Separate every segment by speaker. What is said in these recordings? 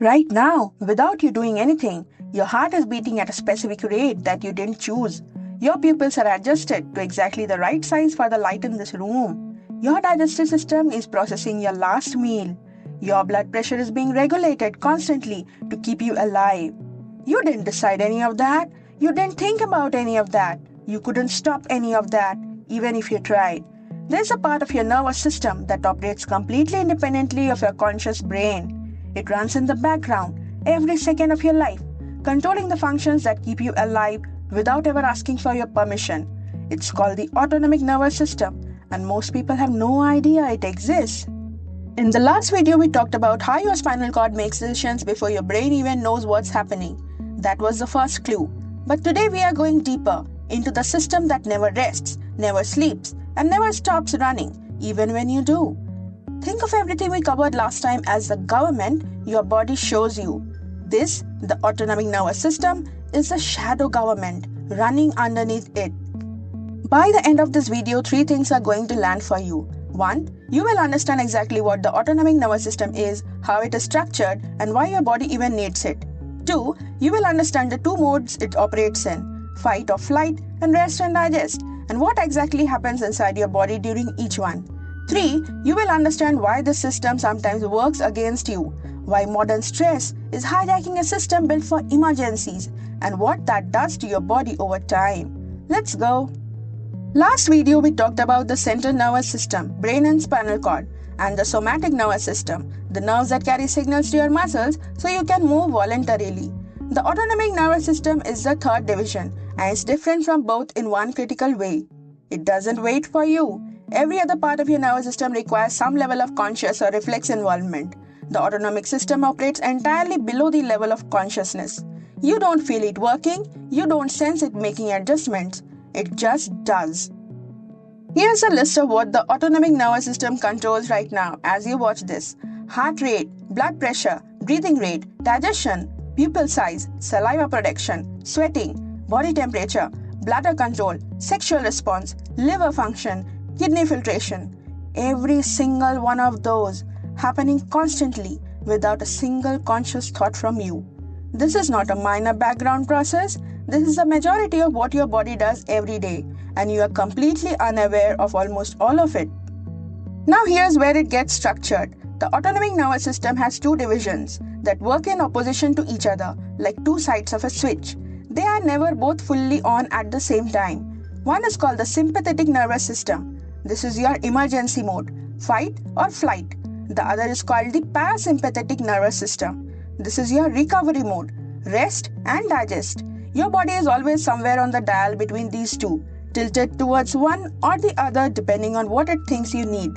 Speaker 1: Right now, without you doing anything, your heart is beating at a specific rate that you didn't choose. Your pupils are adjusted to exactly the right size for the light in this room. Your digestive system is processing your last meal. Your blood pressure is being regulated constantly to keep you alive. You didn't decide any of that. You didn't think about any of that. You couldn't stop any of that, even if you tried. There's a part of your nervous system that operates completely independently of your conscious brain. It runs in the background every second of your life, controlling the functions that keep you alive without ever asking for your permission. It's called the autonomic nervous system, and most people have no idea it exists. In the last video, we talked about how your spinal cord makes decisions before your brain even knows what's happening. That was the first clue. But today we are going deeper into the system that never rests, never sleeps, and never stops running, even when you do. Think of everything we covered last time as the government your body shows you. This, the autonomic nervous system, is the shadow government running underneath it. By the end of this video, 3 things are going to land for you. 1. You will understand exactly what the autonomic nervous system is, how it is structured, and why your body even needs it. 2. You will understand the 2 modes it operates in, fight or flight, and rest and digest, and what exactly happens inside your body during each one. 3. You will understand why the system sometimes works against you, why modern stress is hijacking a system built for emergencies, and what that does to your body over time. Let's go. Last video we talked about the central nervous system, brain and spinal cord, and the somatic nervous system, the nerves that carry signals to your muscles so you can move voluntarily. The autonomic nervous system is the third division, and it's different from both in one critical way. It doesn't wait for you. Every other part of your nervous system requires some level of conscious or reflex involvement. The autonomic system operates entirely below the level of consciousness. You don't feel it working, you don't sense it making adjustments. It just does. Here's a list of what the autonomic nervous system controls right now as you watch this. Heart rate, blood pressure, breathing rate, digestion, pupil size, saliva production, sweating, body temperature, bladder control, sexual response, liver function, kidney filtration. Every single one of those happening constantly without a single conscious thought from you. This is not a minor background process. This is the majority of what your body does every day, and you are completely unaware of almost all of it. Now here's where it gets structured. The autonomic nervous system has 2 divisions that work in opposition to each other, like 2 sides of a switch. They are never both fully on at the same time. One is called the sympathetic nervous system. This is your emergency mode, fight or flight. The other is called the parasympathetic nervous system. This is your recovery mode, rest and digest. Your body is always somewhere on the dial between these 2, tilted towards one or the other depending on what it thinks you need.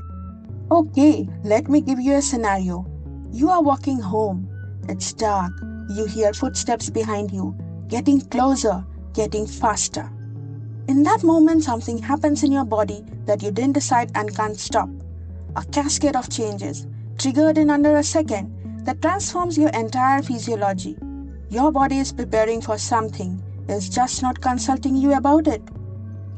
Speaker 1: Okay, let me give you a scenario. You are walking home. It's dark. You hear footsteps behind you, getting closer, getting faster. In that moment, something happens in your body that you didn't decide and can't stop. A cascade of changes, triggered in under a second, that transforms your entire physiology. Your body is preparing for something, it's just not consulting you about it.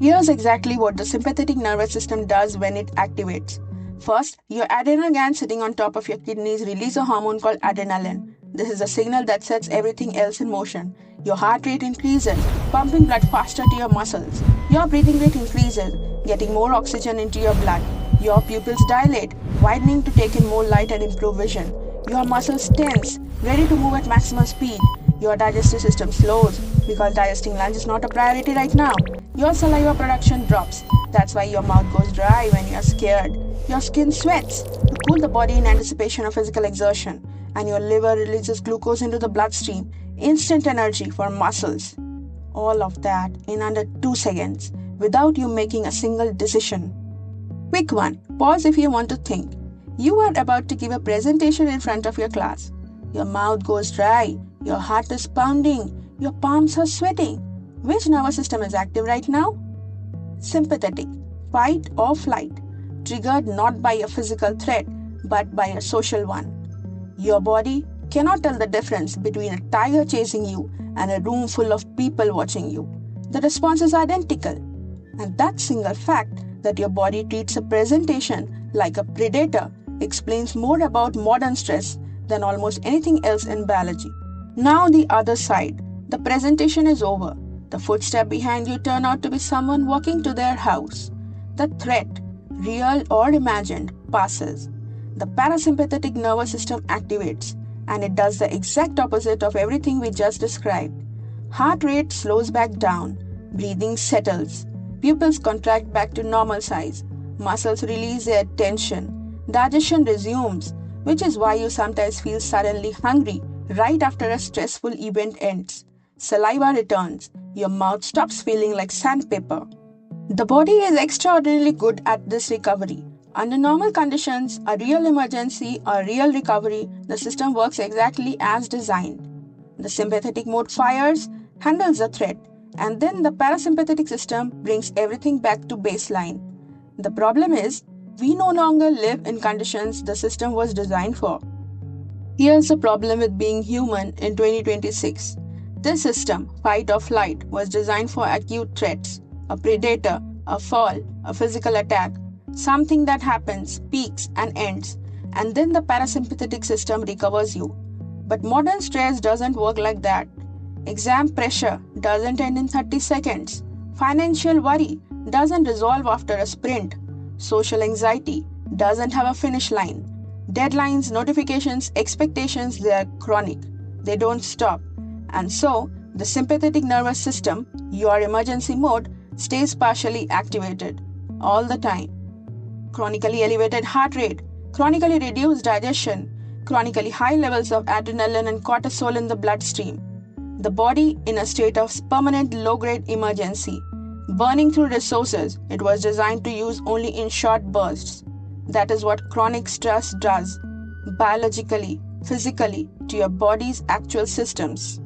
Speaker 1: Here's exactly what the sympathetic nervous system does when it activates. First, your adrenal gland sitting on top of your kidneys release a hormone called adrenaline. This is a signal that sets everything else in motion. Your heart rate increases, pumping blood faster to your muscles. Your breathing rate increases, getting more oxygen into your blood. Your pupils dilate, widening to take in more light and improve vision. Your muscles tense, ready to move at maximum speed. Your digestive system slows, because digesting lunch is not a priority right now. Your saliva production drops. That's why your mouth goes dry when you're scared. Your skin sweats to cool the body in anticipation of physical exertion. And your liver releases glucose into the bloodstream, instant energy for muscles. All of that in under 2 seconds, without you making a single decision. Quick one, pause if you want to think. You are about to give a presentation in front of your class. Your mouth goes dry, your heart is pounding, your palms are sweating. Which nervous system is active right now? Sympathetic, fight or flight, triggered not by a physical threat, but by a social one. Your body cannot tell the difference between a tiger chasing you and a room full of people watching you. The response is identical. And that single fact that your body treats a presentation like a predator explains more about modern stress than almost anything else in biology. Now the other side. The presentation is over. The footstep behind you turn out to be someone walking to their house. The threat, real or imagined, passes. The parasympathetic nervous system activates, and it does the exact opposite of everything we just described. Heart rate slows back down, breathing settles, pupils contract back to normal size, muscles release their tension, digestion resumes, which is why you sometimes feel suddenly hungry right after a stressful event ends. Saliva returns, your mouth stops feeling like sandpaper. The body is extraordinarily good at this recovery. Under normal conditions, a real emergency or real recovery, the system works exactly as designed. The sympathetic mode fires, handles the threat, and then the parasympathetic system brings everything back to baseline. The problem is, we no longer live in conditions the system was designed for. Here's the problem with being human in 2026. This system, fight or flight, was designed for acute threats, a predator, a fall, a physical attack, something that happens, peaks and ends, and then the parasympathetic system recovers you. But modern stress doesn't work like that. Exam pressure doesn't end in 30 seconds. Financial worry doesn't resolve after a sprint. Social anxiety doesn't have a finish line. Deadlines, notifications, expectations, they are chronic. They don't stop. And so, the sympathetic nervous system, your emergency mode, stays partially activated all the time. Chronically elevated heart rate, chronically reduced digestion, chronically high levels of adrenaline and cortisol in the bloodstream. The body in a state of permanent low-grade emergency, burning through resources it was designed to use only in short bursts. That is what chronic stress does, biologically, physically, to your body's actual systems.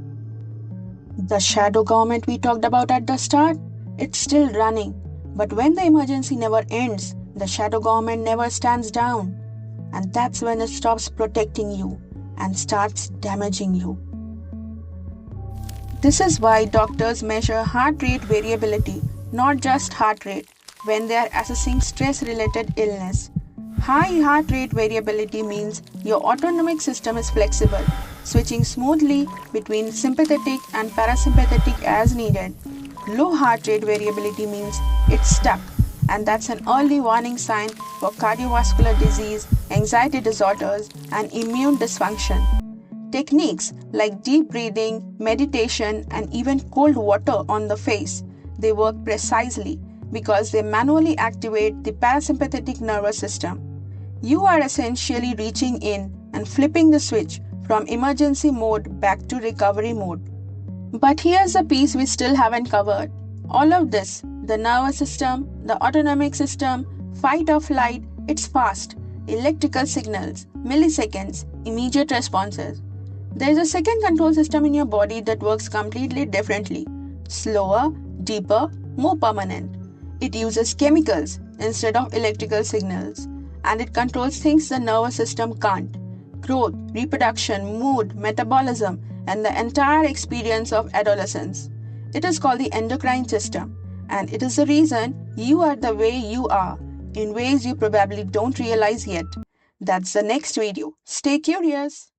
Speaker 1: The shadow government we talked about at the start, it's still running. But when the emergency never ends, the shadow government never stands down. And that's when it stops protecting you and starts damaging you. This is why doctors measure heart rate variability, not just heart rate, when they are assessing stress-related illness. High heart rate variability means your autonomic system is flexible, switching smoothly between sympathetic and parasympathetic as needed. Low heart rate variability means it's stuck, and that's an early warning sign for cardiovascular disease, anxiety disorders, and immune dysfunction. Techniques like deep breathing, meditation, and even cold water on the face, they work precisely because they manually activate the parasympathetic nervous system. You are essentially reaching in and flipping the switch from emergency mode back to recovery mode. But here's the piece we still haven't covered. All of this, the nervous system, the autonomic system, fight or flight, it's fast. Electrical signals, milliseconds, immediate responses. There is a second control system in your body that works completely differently. Slower, deeper, more permanent. It uses chemicals instead of electrical signals, and it controls things the nervous system can't. Growth, reproduction, mood, metabolism, and the entire experience of adolescence. It is called the endocrine system, and it is the reason you are the way you are, in ways you probably don't realize yet. That's the next video. Stay curious.